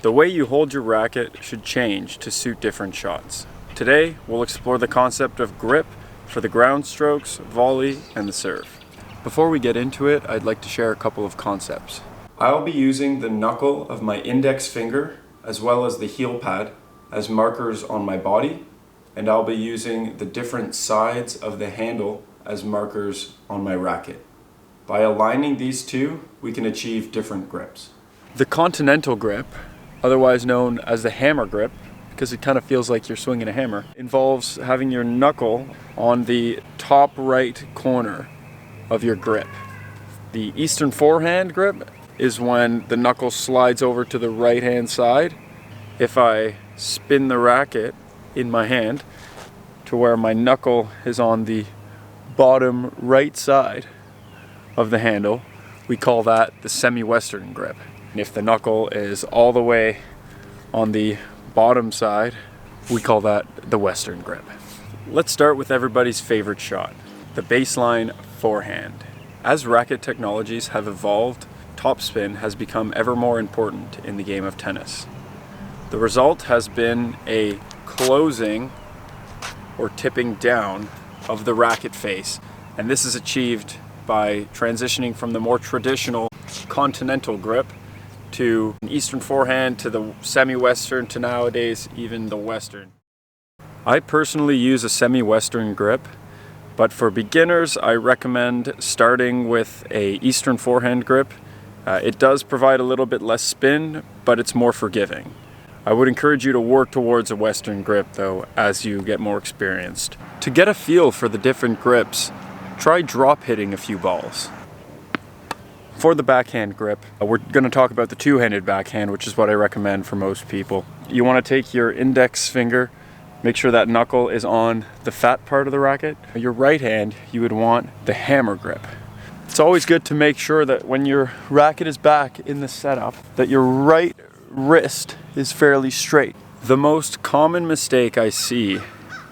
The way you hold your racket should change to suit different shots. Today, we'll explore the concept of grip for the ground strokes, volley, and the serve. Before we get into it, I'd like to share a couple of concepts. I'll be using the knuckle of my index finger as well as the heel pad as markers on my body, and I'll be using the different sides of the handle as markers on my racket. By aligning these two, we can achieve different grips. The continental grip, otherwise known as the hammer grip, because it kind of feels like you're swinging a hammer, involves having your knuckle on the top right corner of your grip. The Eastern forehand grip is when the knuckle slides over to the right hand side. If I spin the racket in my hand to where my knuckle is on the bottom right side of the handle, we call that the semi-western grip. And if the knuckle is all the way on the bottom side, we call that the western grip. Let's start with everybody's favorite shot, the baseline forehand. As racket technologies have evolved, topspin has become ever more important in the game of tennis. The result has been a closing or tipping down of the racket face, and this is achieved by transitioning from the more traditional continental grip to an Eastern forehand to the semi-western to nowadays even the western. I personally use a semi-western grip, but for beginners I recommend starting with a Eastern forehand grip. It does provide a little bit less spin, but it's more forgiving. I would encourage you to work towards a western grip though as you get more experienced. To get a feel for the different grips, try drop hitting a few balls. For the backhand grip, we're going to talk about the two-handed backhand, which is what I recommend for most people. You want to take your index finger, make sure that knuckle is on the fat part of the racket. Your right hand, you would want the hammer grip. It's always good to make sure that when your racket is back in the setup, that your right wrist is fairly straight. The most common mistake I see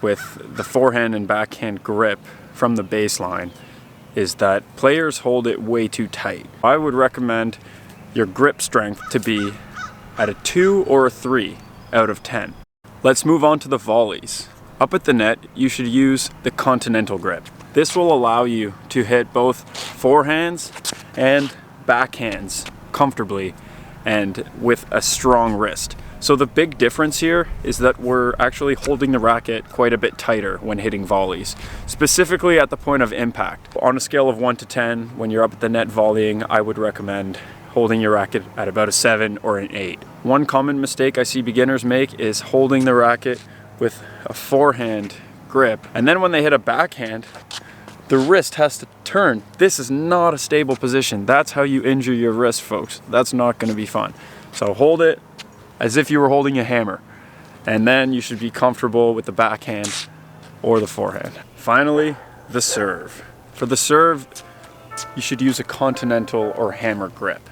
with the forehand and backhand grip from the baseline is that players hold it way too tight. I would recommend your grip strength to be at a 2 or a 3 out of 10. Let's move on to the volleys. Up at the net, you should use the continental grip. This will allow you to hit both forehands and backhands comfortably and with a strong wrist. So the big difference here is that we're actually holding the racket quite a bit tighter when hitting volleys, specifically at the point of impact. On a scale of 1 to 10, when you're up at the net volleying, I would recommend holding your racket at about a 7 or an 8. One common mistake I see beginners make is holding the racket with a forehand grip, and then when they hit a backhand, the wrist has to turn. This is not a stable position. That's how you injure your wrist, folks. That's not going to be fun. So hold it as if you were holding a hammer, and then you should be comfortable with the backhand or the forehand. Finally, the serve. For the serve, you should use a continental or hammer grip.